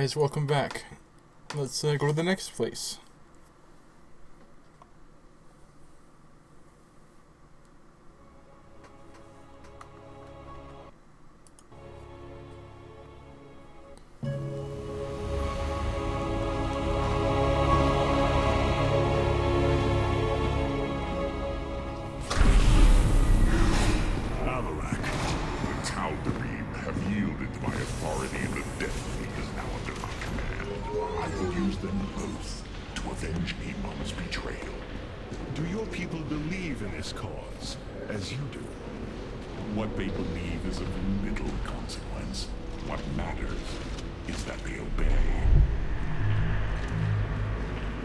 Guys, welcome back. Let's go to the next place. As you do. What they believe is of little consequence. What matters is that they obey.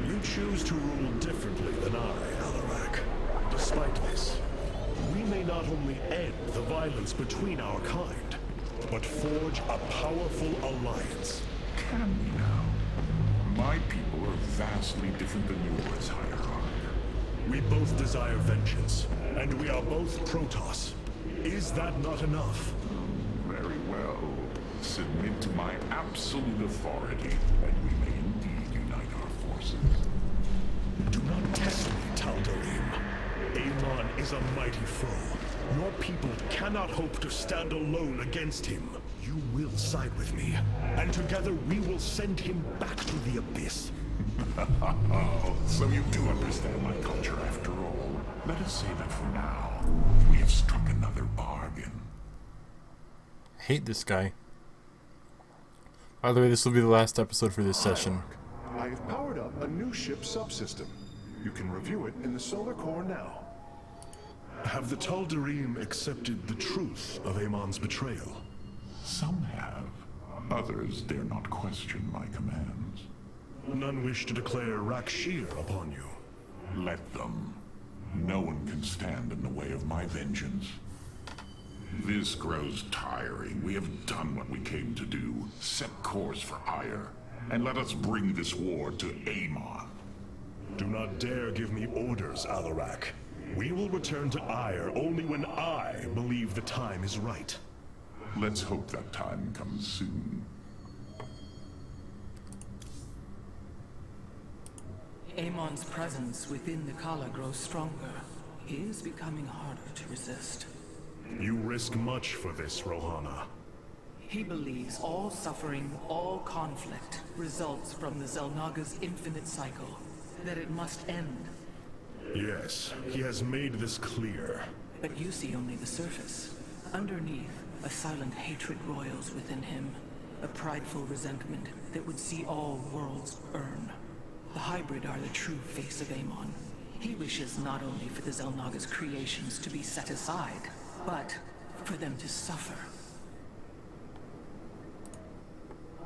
You choose to rule differently than I, Alarak. Despite this, we may not only end the violence between our kind, but forge a powerful alliance. Can we now? My people are vastly different than yours, Hierarch. We both desire vengeance, and we are both Protoss. Is that not enough? Very well. Submit to my absolute authority, and we may indeed unite our forces. Do not test me, Tal'Darim. Amon is a mighty foe. Your people cannot hope to stand alone against him. You will side with me, and together we will send him back to the Abyss. So you do understand my culture after all. Let us say that for now, we have struck another bargain. I hate this guy. By the way, this will be the last episode for this session. I have powered up a new ship subsystem. You can review it in the solar core now. Have the Tal'Darim accepted the truth of Amon's betrayal? Some have. Others dare not question my commands. None wish to declare Rakshir upon you. Let them. No one can stand in the way of my vengeance. This grows tiring. We have done what we came to do. Set course for Ire. And let us bring this war to Amon. Do not dare give me orders, Alarak. We will return to Ire only when I believe the time is right. Let's hope that time comes soon. Amon's presence within the Kala grows stronger. He is becoming harder to resist. You risk much for this, Rohana. He believes all suffering, all conflict, results from the Xel'Naga's infinite cycle. That it must end. Yes, he has made this clear. But you see only the surface. Underneath, a silent hatred roils within him. A prideful resentment that would see all worlds burn. The hybrid are the true face of Amon. He wishes not only for the Xel'Naga's creations to be set aside, but for them to suffer.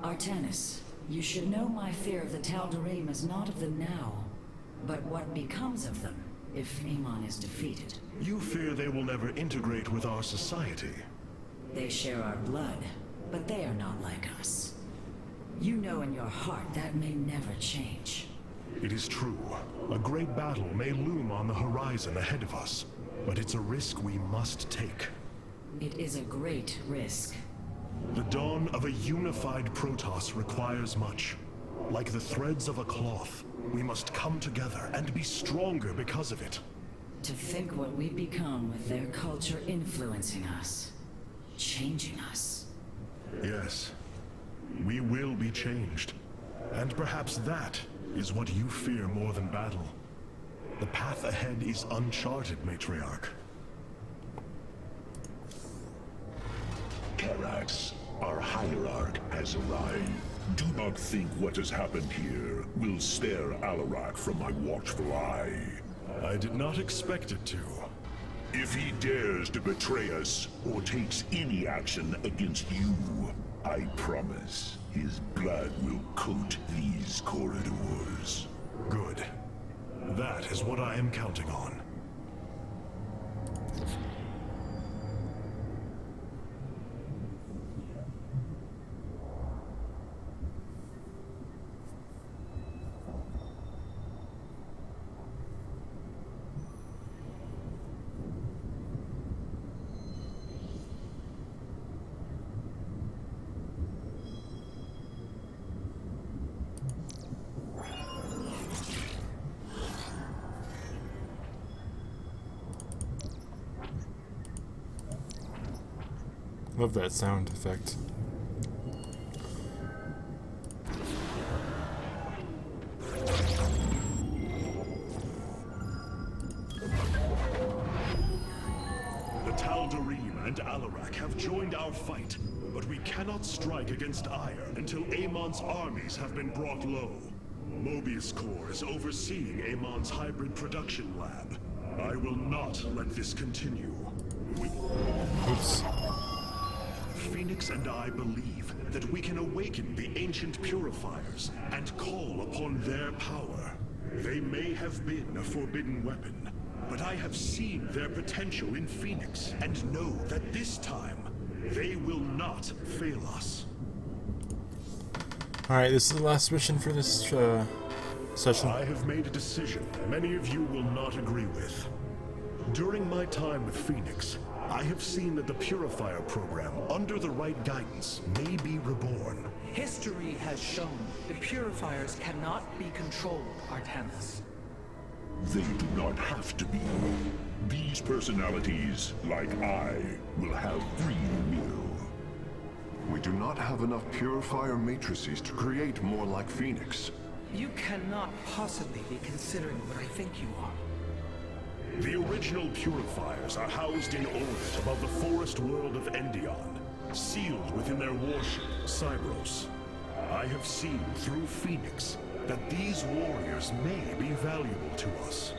Artanis, you should know my fear of the Tal'Darim is not of the now, but what becomes of them if Amon is defeated. You fear they will never integrate with our society. They share our blood, but they are not like us. You know in your heart that may never change. It is true. A great battle may loom on the horizon ahead of us, but it's a risk we must take. It is a great risk. The dawn of a unified Protoss requires much. Like the threads of a cloth, we must come together and be stronger because of it. To think what we become with their culture influencing us, changing us. Yes, we will be changed. And perhaps that is what you fear more than battle. The path ahead is uncharted, Matriarch. Karax, our hierarch, has arrived. Do not think what has happened here will spare Alarak from my watchful eye. I did not expect it to. If he dares to betray us, or takes any action against you, I promise his blood will coat these corridors. Good. That is what I am counting on. Love that sound effect. The Tal'Darim and Alarak have joined our fight, but we cannot strike against Ire until Amon's armies have been brought low. Mobius Corps is overseeing Amon's hybrid production lab. I will not let this continue. Oops. Phoenix and I believe that we can awaken the ancient purifiers and call upon their power. They may have been a forbidden weapon, but I have seen their potential in Phoenix and know that this time they will not fail us. Alright, this is the last mission for this session. I have made a decision many of you will not agree with. During my time with Phoenix, I have seen that the Purifier program, under the right guidance, may be reborn. History has shown the purifiers cannot be controlled, Artanis. They do not have to be. These personalities, like I, will have free will. We do not have enough purifier matrices to create more like Phoenix. You cannot possibly be considering what I think you are. The original Purifiers are housed in orbit above the forest world of Endion, sealed within their warship, Cybros. I have seen through Phoenix that these warriors may be valuable to us.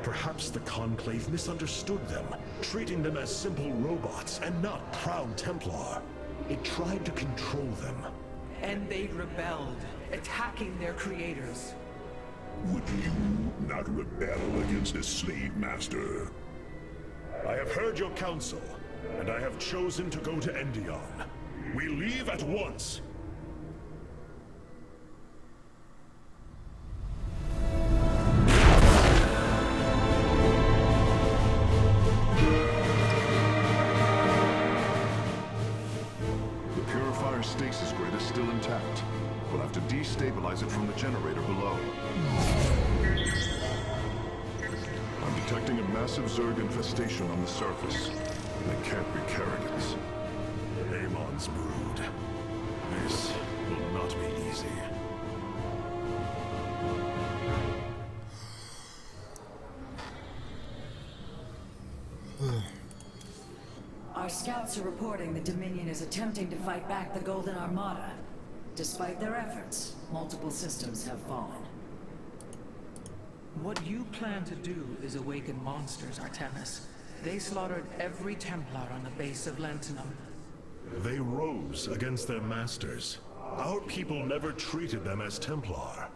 Perhaps the Conclave misunderstood them, treating them as simple robots and not proud Templar. It tried to control them. And they rebelled, attacking their creators. Would you not rebel against a slave master? I have heard your counsel, and I have chosen to go to Endion. We leave at once. The purifier stasis grid is still intact. We'll have to destabilize it from the generator below. I'm detecting a massive Zerg infestation on the surface. They can't be Kerrigans. Amon's brood. This will not be easy. Our scouts are reporting the Dominion is attempting to fight back the Golden Armada. Despite their efforts, multiple systems have fallen. What you plan to do is awaken monsters, Artanis. They slaughtered every Templar on the base of Lantinum. They rose against their masters. Our people never treated them as Templar.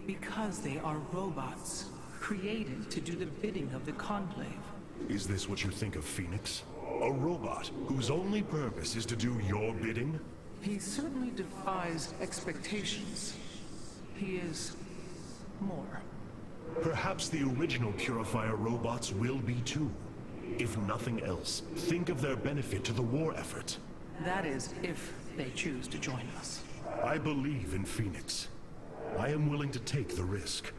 Because they are robots, created to do the bidding of the Conclave. Is this what you think of Phoenix? A robot whose only purpose is to do your bidding? He certainly defies expectations. He is more. Perhaps the original Purifier robots will be too. If nothing else, think of their benefit to the war effort. That is, if they choose to join us. I believe in Phoenix. I am willing to take the risk.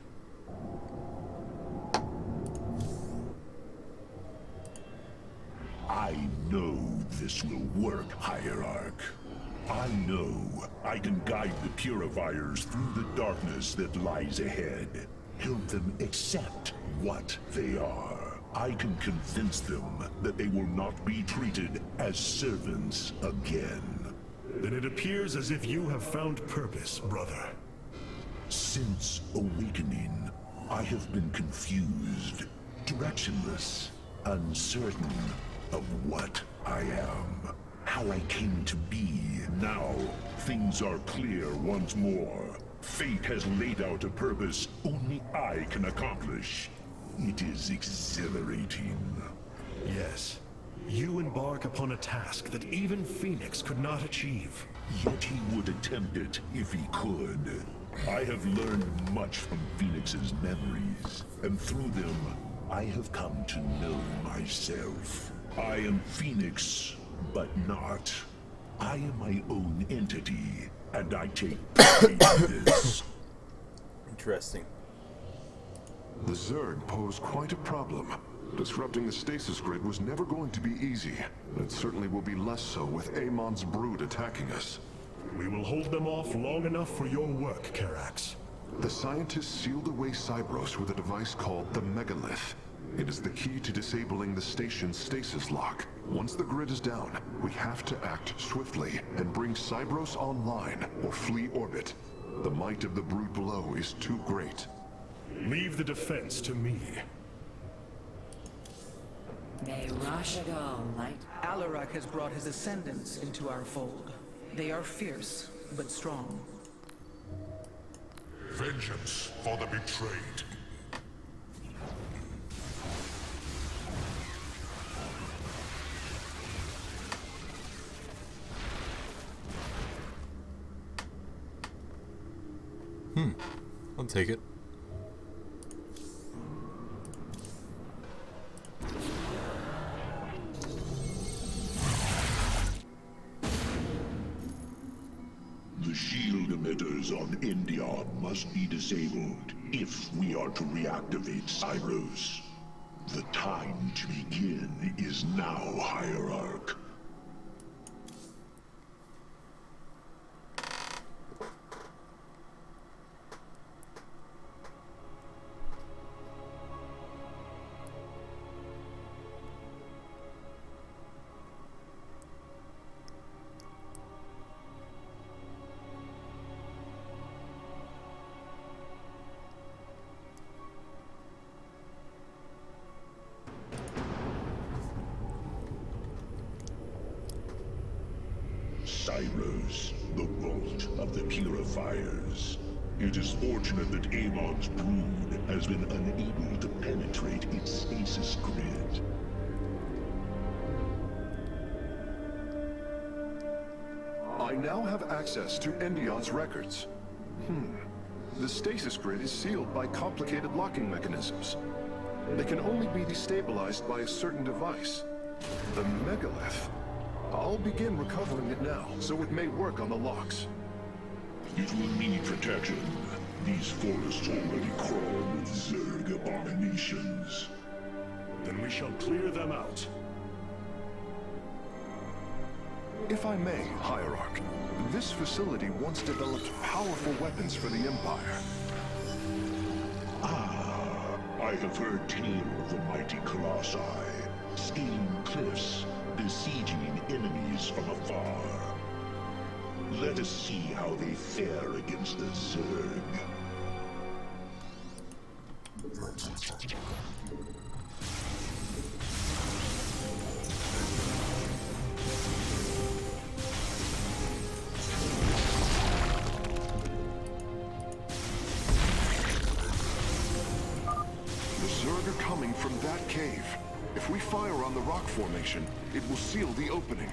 I know this will work, Hierarch. I know I can guide the Purifiers through the darkness that lies ahead. Help them accept what they are. I can convince them that they will not be treated as servants again. Then it appears as if you have found purpose, brother. Since awakening, I have been confused, directionless, uncertain of what I am, how I came to be. Now, things are clear once more. Fate has laid out a purpose only I can accomplish. It is exhilarating. Yes. You embark upon a task that even Phoenix could not achieve. Yet he would attempt it if he could. I have learned much from Phoenix's memories, and through them, I have come to know myself. I am Phoenix, but not. I am my own entity, and I take pride in this. Interesting. The Zerg pose quite a problem. Disrupting the stasis grid was never going to be easy, and it certainly will be less so with Amon's brood attacking us. We will hold them off long enough for your work, Karax. The scientists sealed away Cybros with a device called the Megalith. It is the key to disabling the station's stasis lock. Once the grid is down, we have to act swiftly and bring Cybros online or flee orbit. The might of the brood below is too great. Leave the defense to me. May Rashagal light. Alarak has brought his ascendants into our fold. They are fierce, but strong. Vengeance for the betrayed. I'll take it. The shield emitters on Endion must be disabled if we are to reactivate Cybros. The time to begin is now, Hierarch. Cybros, the vault of the purifiers. It is fortunate that Amon's brood has been unable to penetrate its stasis grid. I now have access to Endion's records. The stasis grid is sealed by complicated locking mechanisms. They can only be destabilized by a certain device. The Megalith. I'll begin recovering it now, so it may work on the locks. It will need protection. These forests already crawl with Zerg abominations. Then we shall clear them out. If I may, Hierarch, this facility once developed powerful weapons for the Empire. I have heard tale of the mighty Colossi, scaling cliffs, besieging enemies from afar. Let us see how they fare against the Zerg. The Zerg are coming from that cave. If we fire on the rock formation, it will seal the opening.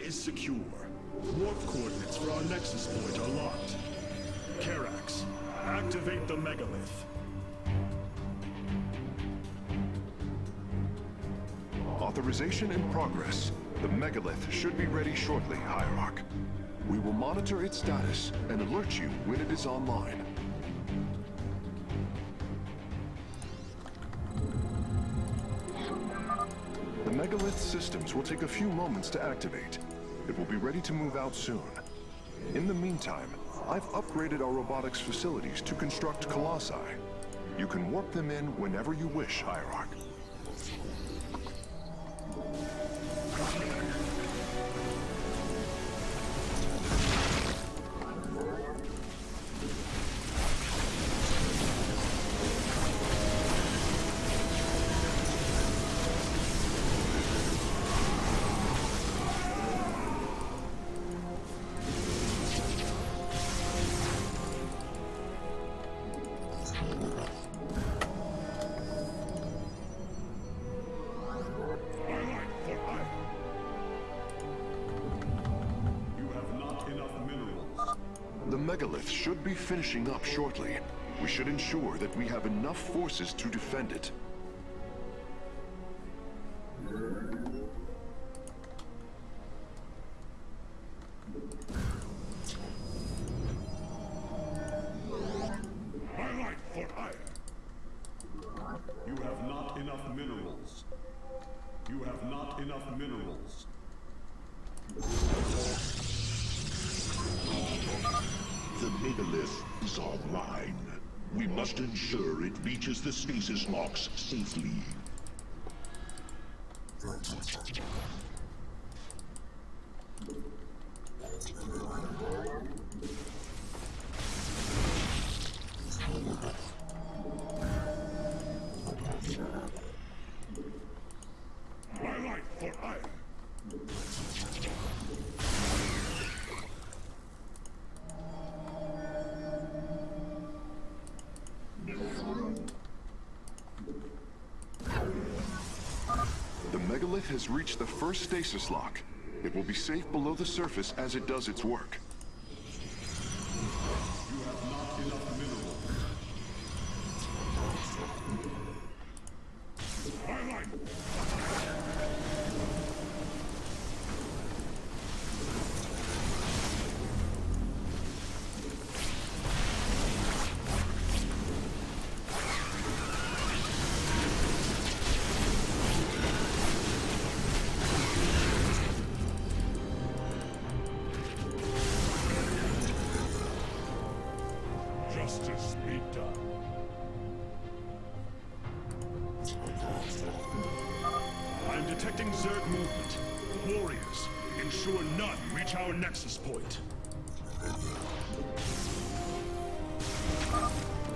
is secure. Warp coordinates for our nexus point are locked. Karax, activate the megalith. Authorization in progress. The megalith should be ready shortly, Hierarch. We will monitor its status and alert you when it is online. The megalith systems will take a few moments to activate. It will be ready to move out soon. In the meantime, I've upgraded our robotics facilities to construct colossi. You can warp them in whenever you wish, Hierarch. megalith should be finishing up shortly. We should ensure that we have enough forces to defend it. My light for ire. You have not enough minerals. You have not enough minerals. The megalith is online. We must ensure it reaches the stasis locks safely. My light for ire. The megalith has reached the first stasis lock. It will be safe below the surface as it does its work. You have not enough minerals. My light. Justice be done. I'm detecting Zerg movement. Warriors, ensure none reach our nexus point.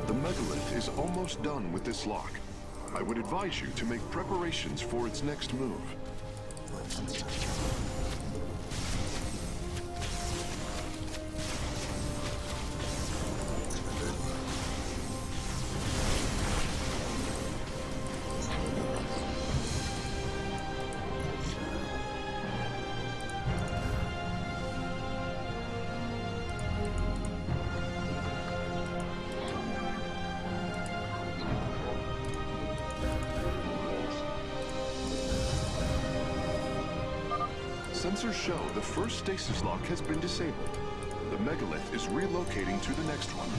The megalith is almost done with this lock. I would advise you to make preparations for its next move. Sensors show the first stasis lock has been disabled. The megalith is relocating to the next one.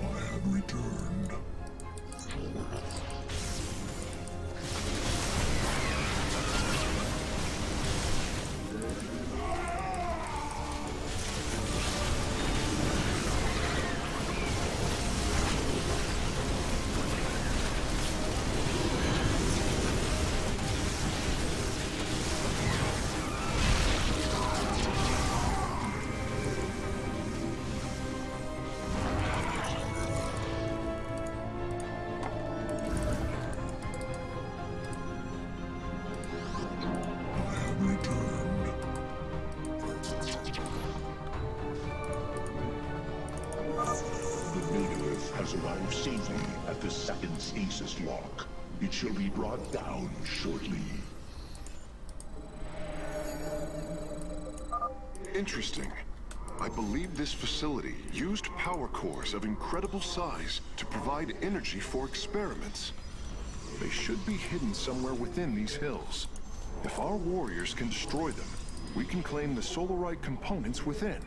I have returned. I have returned. The megalith has arrived safely at the second stasis lock. It shall be brought down shortly. Interesting. I believe this facility used power cores of incredible size to provide energy for experiments. They should be hidden somewhere within these hills. If our warriors can destroy them, we can claim the solarite components within.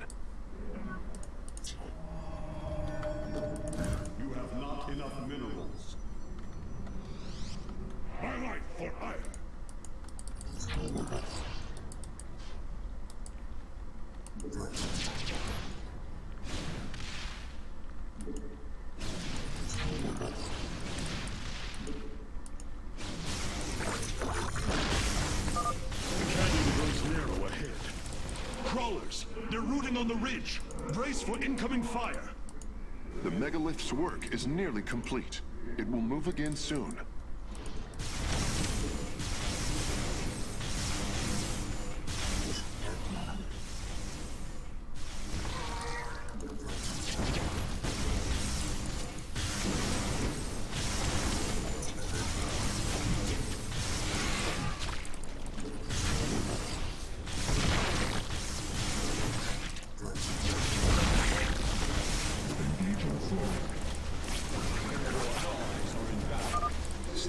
You have not enough minerals. My light for ire. The canyon grows narrow ahead. Crawlers, they're rooting on the ridge. Brace for incoming fire. The megalith's work is nearly complete. It will move again soon.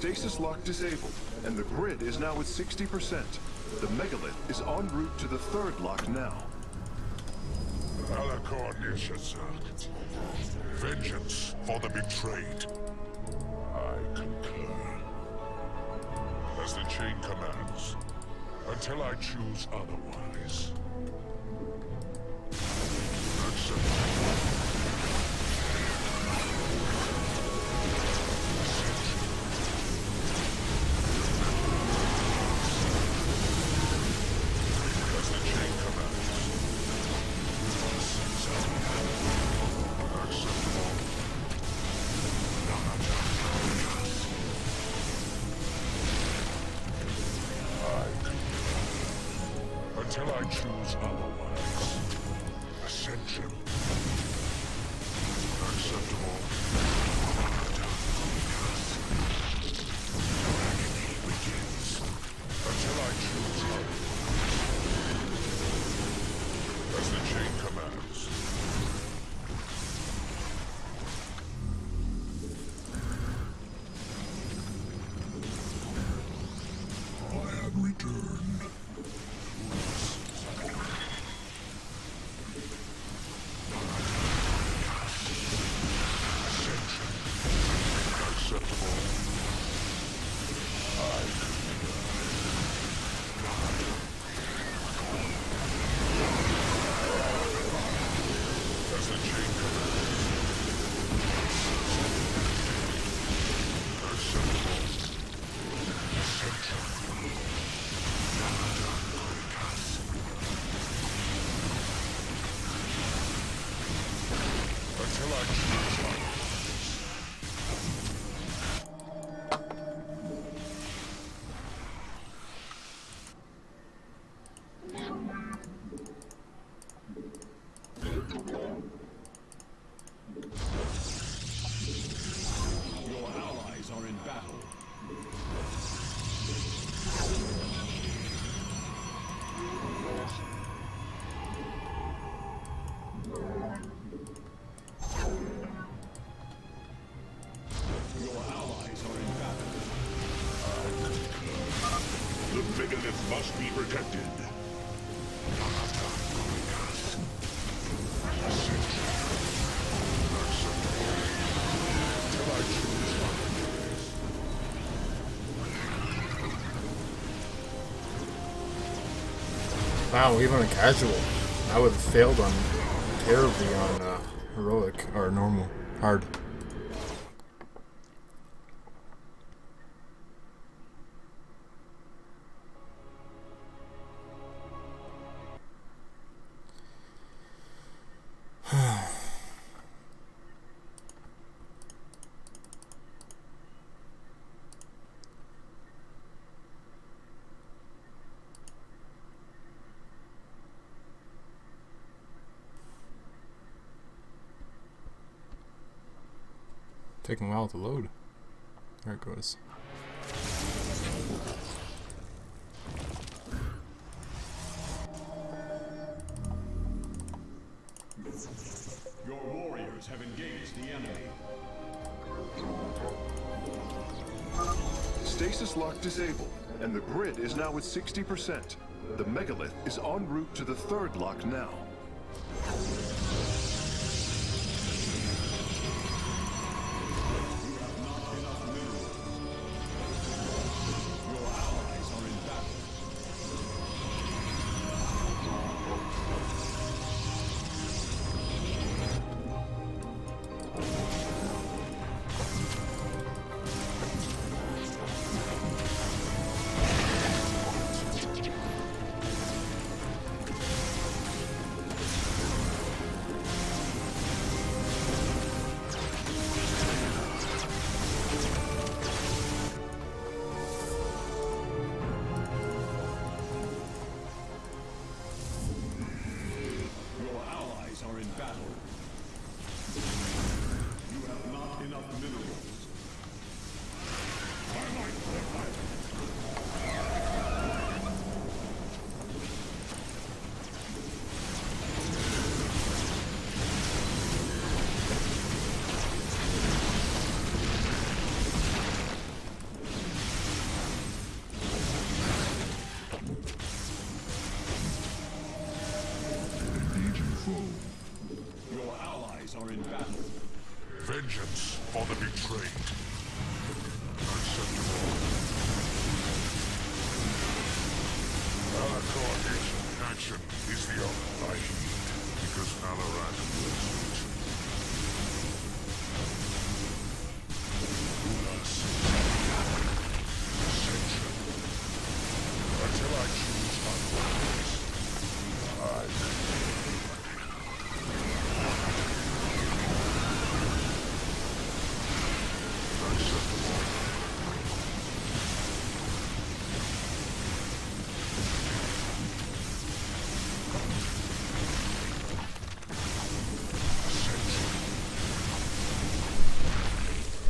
Stasis lock disabled, and the grid is now at 60%. The megalith is en route to the third lock now. Vengeance for the betrayed. I concur. As the chain commands, until I choose otherwise. Until I choose otherwise. Ascension. Acceptable. Agony begins. Until I choose otherwise. As the chain commands. I have returned. Megalith must be protected. Wow, even on casual, I would have failed on terribly on heroic or normal, hard. Taking a while to load. There it goes. Your warriors have engaged the enemy. Stasis lock disabled, and the grid is now at 60%. The megalith is en route to the third lock now. forces are in battle. Vengeance for the betrayed. Unacceptable. Alacor's action is the only I need, because Alarat wills it. Ulas. Ascension. Until I choose otherwise.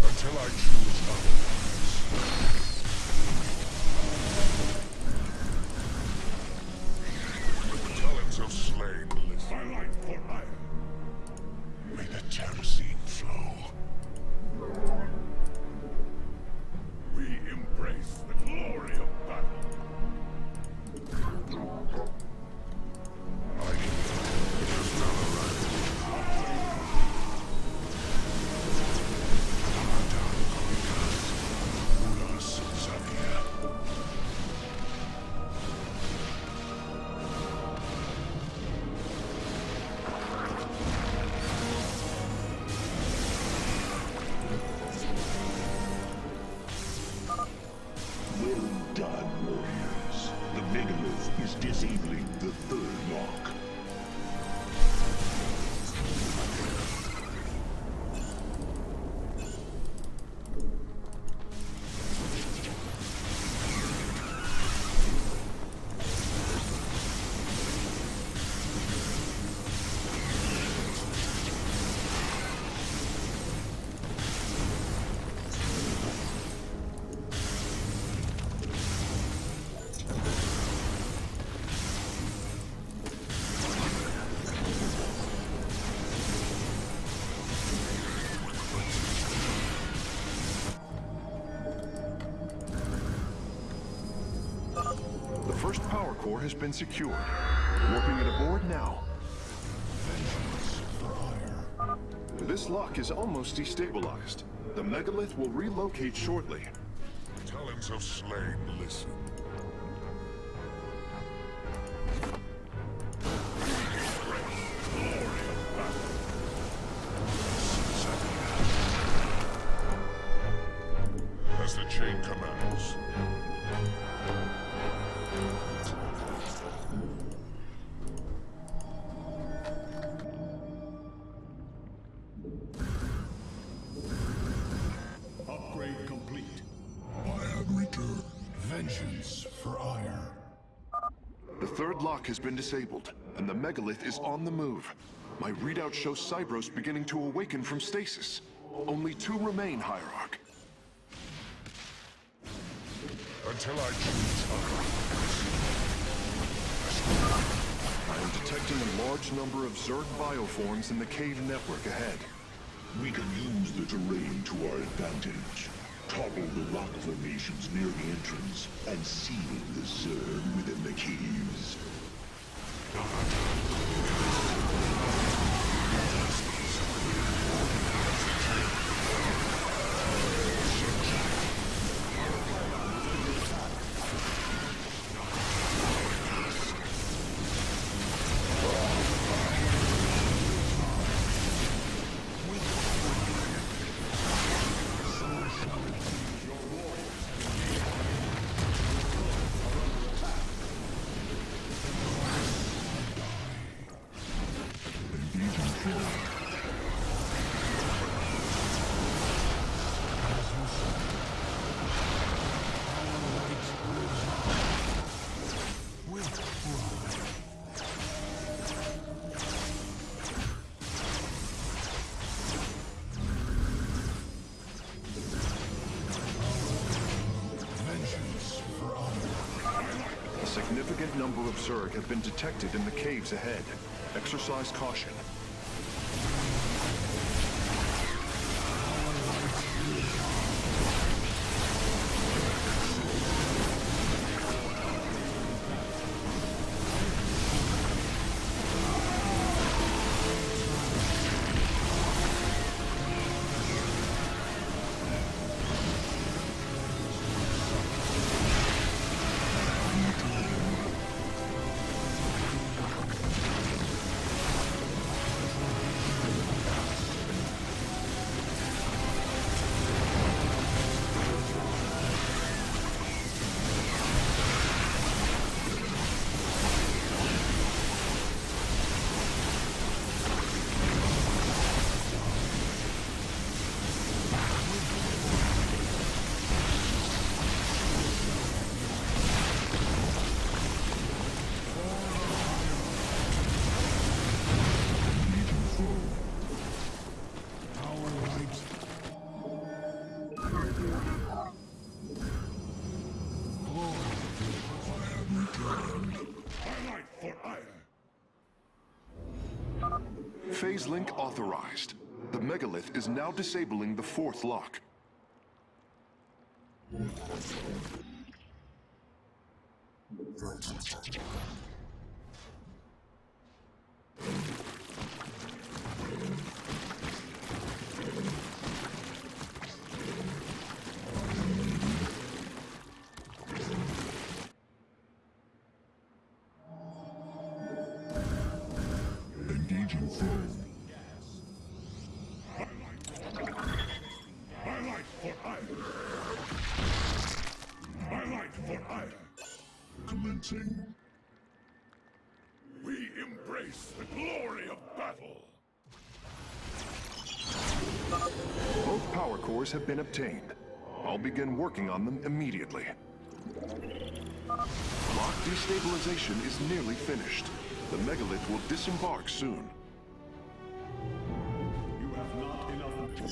Until I choose otherwise. Talents of slain live my life for hire. May the kerosene flow. We embrace the glory of battle. I just Well done, warriors. The megalith is disabling the third lock. The first power core has been secured. Warping it aboard now. This lock is almost destabilized. The megalith will relocate shortly. Talents of slain listen. As the chain commands. Upgrade complete. I have returned. Vengeance for ire. The third lock has been disabled, and the megalith is on the move. My readout shows Cybros beginning to awaken from stasis. Only 2 remain, Hierarch. Until I choose otherwise. I am detecting a large number of Zerg bioforms in the cave network ahead. We can use the terrain to our advantage. Topple the rock formations near the entrance and seal the Zerg within the caves. A significant number of Zerg have been detected in the caves ahead. Exercise caution. Phase link authorized. The megalith is now disabling the fourth lock. Engaging foe. My life for ire! My life for ire! Commencing. We embrace the glory of battle! Both power cores have been obtained. I'll begin working on them immediately. Lock destabilization is nearly finished. The megalith will disembark soon. You have not enough... You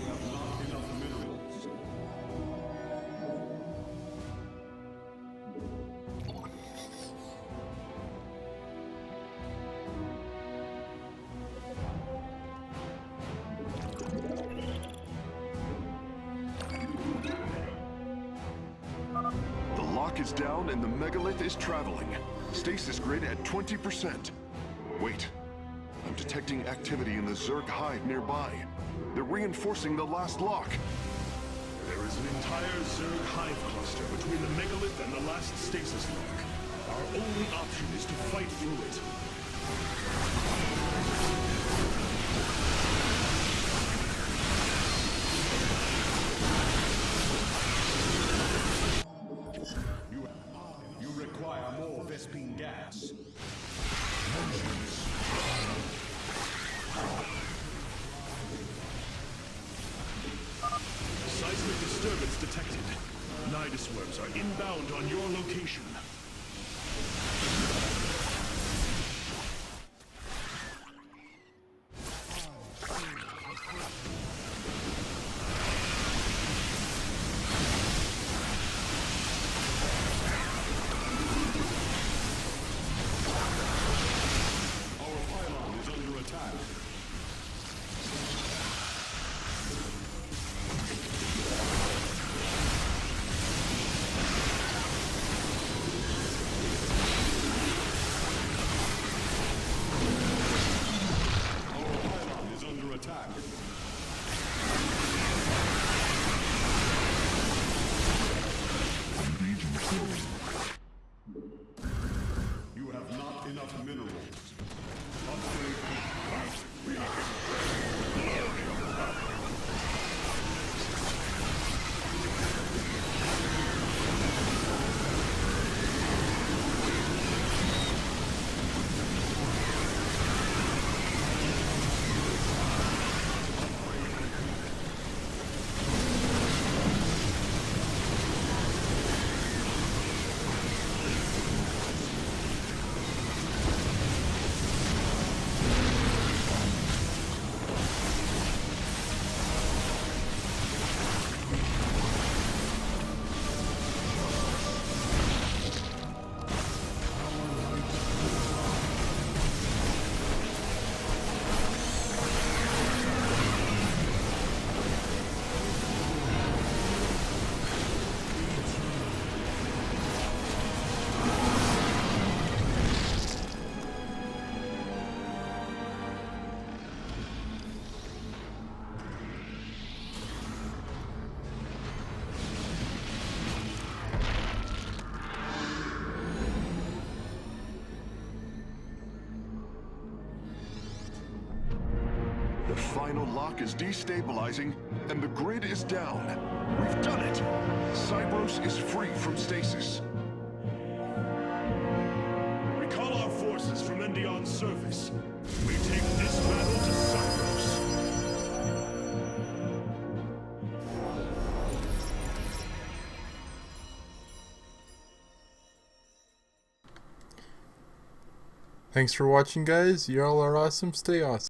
have not enough minerals. The lock is down and the megalith is traveling. Stasis grid at 20%. Wait. I'm detecting activity in the Zerg hive nearby. They're reinforcing the last lock. There is an entire Zerg hive cluster between the megalith and the last stasis lock. Our only option is to fight through it. You require more Vespine gas. Seismic disturbance detected. Nidus worms are inbound on your location. Our pylon is under attack. Our pylon is under attack. Engaging foe. You have not enough minerals. Upgrade complete. We embrace the glory of battle. The final lock is destabilizing, and the grid is down. We've done it! Cybros is free from stasis. Recall our forces from Endion's surface. We take this battle to Cyprus. Thanks for watching, guys. You all are awesome. Stay awesome.